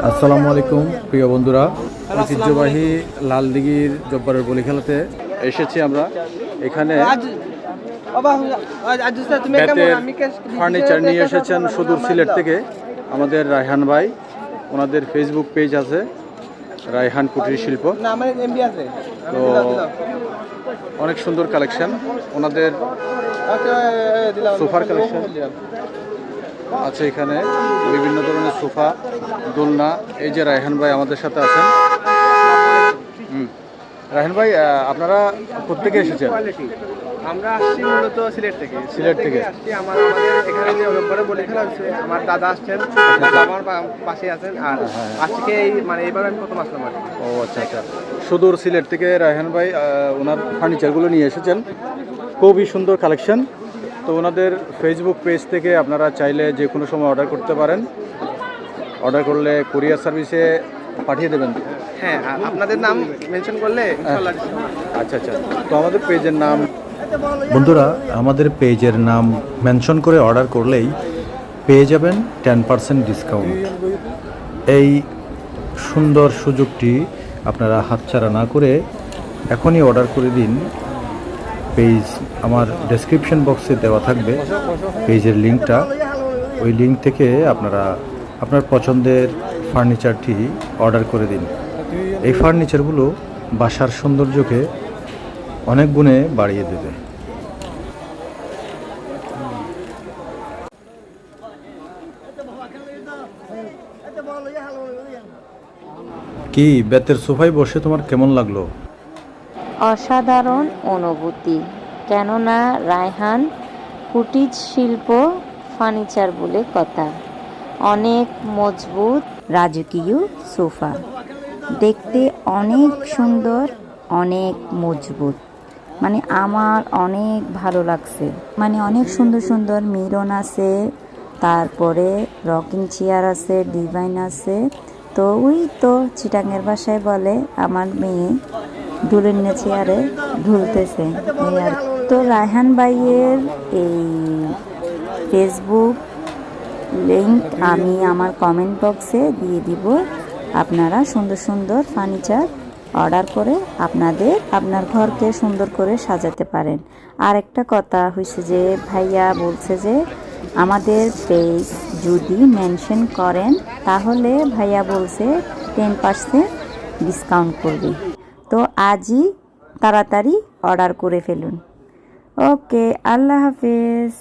আসসালামু আলাইকুম প্রিয় বন্ধুরা, ঐতিহ্যবাহী লালদিঘির জব্বারের বলি খেলাতে এসেছি আমরা। এখানে ফার্নিচার নিয়ে এসেছেন সুদূর সিলেট থেকে আমাদের রায়হান ভাই। ওনাদের ফেসবুক পেজ আছে রায়হান কুটির শিল্প। তো অনেক সুন্দর কালেকশন, ওনাদের সোফার কালেকশন আছে এখানে, বিভিন্ন ধরনের সোফা, দোলনা। এই যে রায়হান ভাই আমাদের সাথে আছেন। রায়হান ভাই, আপনারা কোত্থেকে এসেছেন? আমরা আসছি মূলত সিলেট থেকে। সিলেট থেকে আসছি। আমাদের এখানে যে রোববারে বলি খেলা হচ্ছে, আমার দাদা আসছেন, আমার পাশে আছেন। আর আজকে এইবার আমি প্রথম আসলাম আর কি। ও আচ্ছা আচ্ছা, সুদূর সিলেট থেকে রায়হান ভাই ওনার ফার্নিচারগুলো নিয়ে এসেছেন। খুবই সুন্দর কালেকশন। তো ওনাদের ফেসবুক পেজ থেকে আপনারা চাইলে যে কোনো সময় অর্ডার করতে পারেন। অর্ডার করলে কুরিয়ার সার্ভিসে পাঠিয়ে দেবেন। হ্যাঁ, আপনাদের নাম মেনশন করলে ইনশাআল্লাহ। আচ্ছা আচ্ছা, তো আমাদের পেজের নাম, বন্ধুরা আমাদের পেজের নাম মেনশন করে অর্ডার করলেই পেয়ে যাবেন 10% ডিসকাউন্ট। এই সুন্দর সুযোগটি আপনারা হাতছাড়া না করে এখনই অর্ডার করে দিন। পেজ আমার ডেসক্রিপশন বক্সে দেওয়া থাকবে পেজের লিঙ্কটা। ওই লিঙ্ক থেকে আপনারা আপনার পছন্দের ফার্নিচারটি অর্ডার করে দিন। এই ফার্নিচারগুলো বাসার সৌন্দর্যকে অনেক গুণে বাড়িয়ে দেবে। কি বেতের সোফায় বসে তোমার কেমন লাগলো? অসাধারণ অনুভূতি, কেননা রায়হান কুটির শিল্প ফার্নিচার বলে কথা। অনেক মজবুত রাজকীয় সোফা, দেখতে অনেক সুন্দর, অনেক মজবুত। মানে আমার অনেক ভালো লাগছে। মানে অনেক সুন্দর সুন্দর মিরন আছে, তারপরে রকিং চেয়ার আছে, ডিভাইন আছে। তো ওই তো চিটাঙের ভাষায় বলে আমার মেয়ে ঢুলের চেয়ারে ঢুলতেছে। তো রায়হান ভাইয়ের এই ফেসবুক লিঙ্ক আমি আমার কমেন্ট বক্সে দিয়ে দিব। আপনারা সুন্দর সুন্দর ফার্নিচার অর্ডার করে আপনার ঘরকে সুন্দর করে সাজাতে পারেন। আর একটা কথা হয়েছে যে ভাইয়া বলছে যে আমাদের পেজ যদি মেনশন করেন তাহলে ভাইয়া বলছে 10% ডিসকাউন্ট করবে। তো আজই তাড়াতাড়ি অর্ডার করে ফেলুন। ওকে, আল্লাহ হাফেজ।